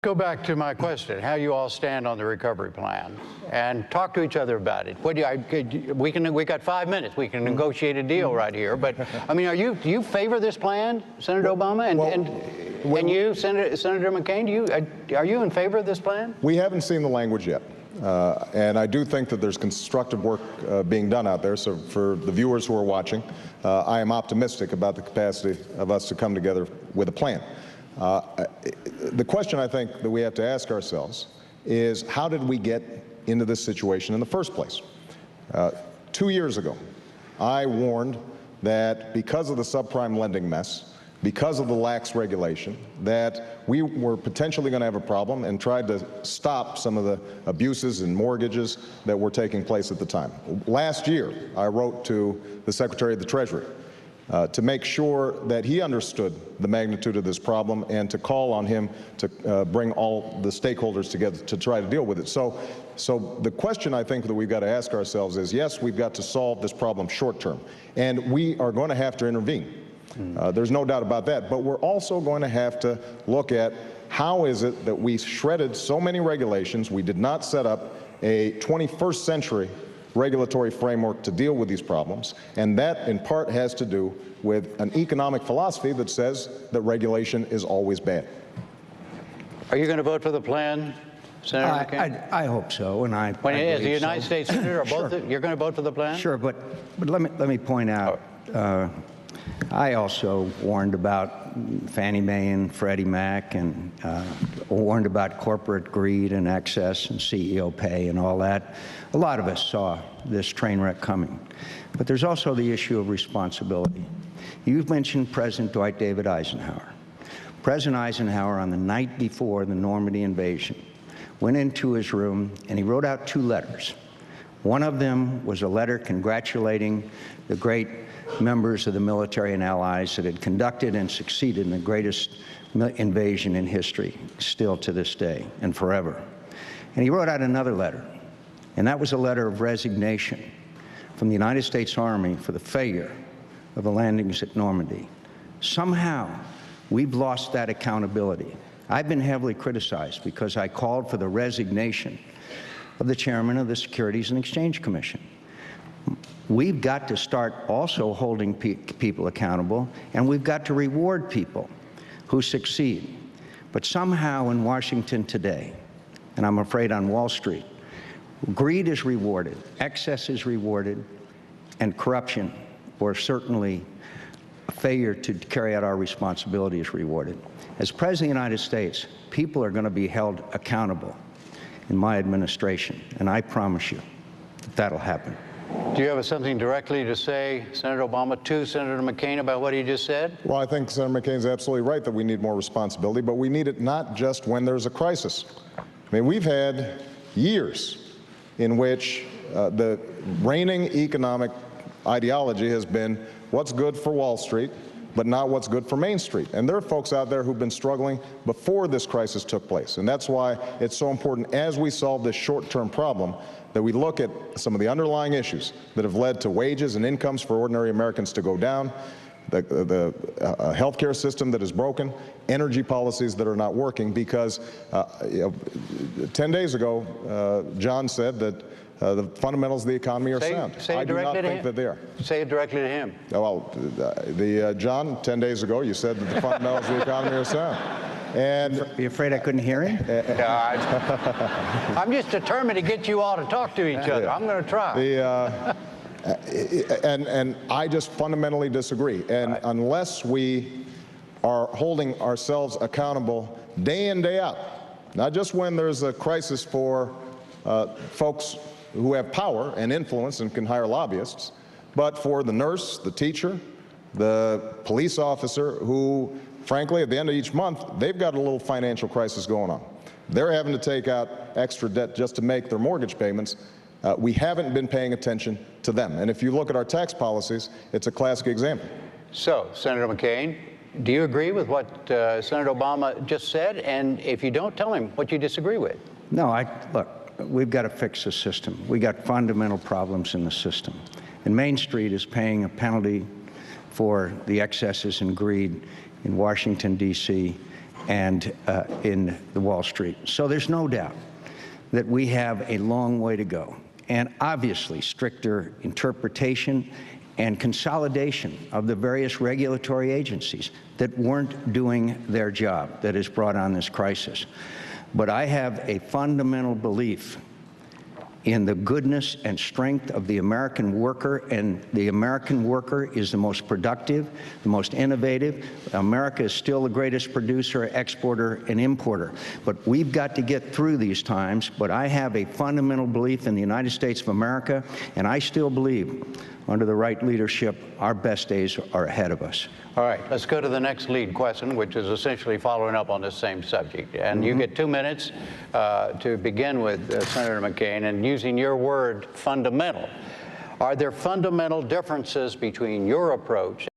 Go back to my question, how you all stand on the recovery plan, and talk to each other about it. What do we got 5 minutes. We can negotiate a deal right here. But I mean, do you favor this plan, Senator Obama, and you, Senator McCain? Are you in favor of this plan? We haven't seen the language yet, and I do think that there's constructive work being done out there. So for the viewers who are watching, I am optimistic about the capacity of us to come together with a plan. The question I think that we have to ask ourselves is, how did we get into this situation in the first place? 2 years ago, I warned that because of the subprime lending mess, because of the lax regulation, that we were potentially going to have a problem, and tried to stop some of the abuses and mortgages that were taking place at the time. Last year, I wrote to the Secretary of the Treasury to make sure that he understood the magnitude of this problem, and to call on him to bring all the stakeholders together to try to deal with it. So the question I think that we've got to ask ourselves is, yes, we've got to solve this problem short term, and we are going to have to intervene. There's no doubt about that. But we're also going to have to look at, how is it that we shredded so many regulations? We did not set up a 21st century regulatory framework to deal with these problems, and that in part has to do with an economic philosophy that says that regulation is always bad. Are you going to vote for the plan, Senator McCain? I hope so, and I When as the United so. States Senator, Sure. you're going to vote for the plan? Sure, but let me point out, I also warned about Fannie Mae and Freddie Mac, and warned about corporate greed and excess and CEO pay and all that. A lot of us saw this train wreck coming. But there's also the issue of responsibility. You've mentioned President Dwight David Eisenhower. President Eisenhower, on the night before the Normandy invasion, went into his room and he wrote out 2 letters. One of them was a letter congratulating the great members of the military and allies that had conducted and succeeded in the greatest invasion in history, still to this day and forever. And he wrote out another letter, and that was a letter of resignation from the United States Army for the failure of the landings at Normandy. Somehow, we've lost that accountability. I've been heavily criticized because I called for the resignation of the chairman of the Securities and Exchange Commission. We've got to start also holding people accountable, and we've got to reward people who succeed. But somehow in Washington today, and I'm afraid on Wall Street, greed is rewarded, excess is rewarded, and corruption, or certainly a failure to carry out our responsibility, is rewarded. As President of the United States, people are going to be held accountable in my administration, and I promise you that that'll happen. Do you have something directly to say, Senator Obama, to Senator McCain about what he just said? Well, I think Senator McCain's absolutely right that we need more responsibility, but we need it not just when there's a crisis. I mean, we've had years in which the reigning economic ideology has been what's good for Wall Street, but not what's good for Main Street. And there are folks out there who've been struggling before this crisis took place. And that's why it's so important, as we solve this short-term problem, that we look at some of the underlying issues that have led to wages and incomes for ordinary Americans to go down, the healthcare system that is broken, energy policies that are not working, because 10 days ago, John said that the fundamentals of the economy are sound. I do not think that they are. Say it directly to him. Well, John, 10 days ago, you said that the fundamentals of the economy are sound. And are you afraid I couldn't hear him? I'm just determined to get you all to talk to each other. I'm going to try. And I just fundamentally disagree. And unless we are holding ourselves accountable day in, day out, not just when there's a crisis for folks who have power and influence and can hire lobbyists, but for the nurse, the teacher, the police officer who, frankly, at the end of each month, they've got a little financial crisis going on. They're having to take out extra debt just to make their mortgage payments. We haven't been paying attention to them. And if you look at our tax policies, it's a classic example. So, Senator McCain, do you agree with what Senator Obama just said? And if you don't, tell him what you disagree with. No, look, we've got to fix the system. We got fundamental problems in the system. And Main Street is paying a penalty for the excesses and greed in Washington, D.C., and in the Wall Street. So there's no doubt that we have a long way to go, and obviously stricter interpretation and consolidation of the various regulatory agencies that weren't doing their job that has brought on this crisis. But I have a fundamental belief in the goodness and strength of the American worker, and the American worker is the most productive, the most innovative. America is still the greatest producer, exporter, and importer. But we've got to get through these times. But I have a fundamental belief in the United States of America, and I still believe, under the right leadership, our best days are ahead of us. All right, let's go to the next lead question, which is essentially following up on this same subject. And you get 2 minutes to begin with, Senator McCain, and using your word, fundamental. Are there fundamental differences between your approach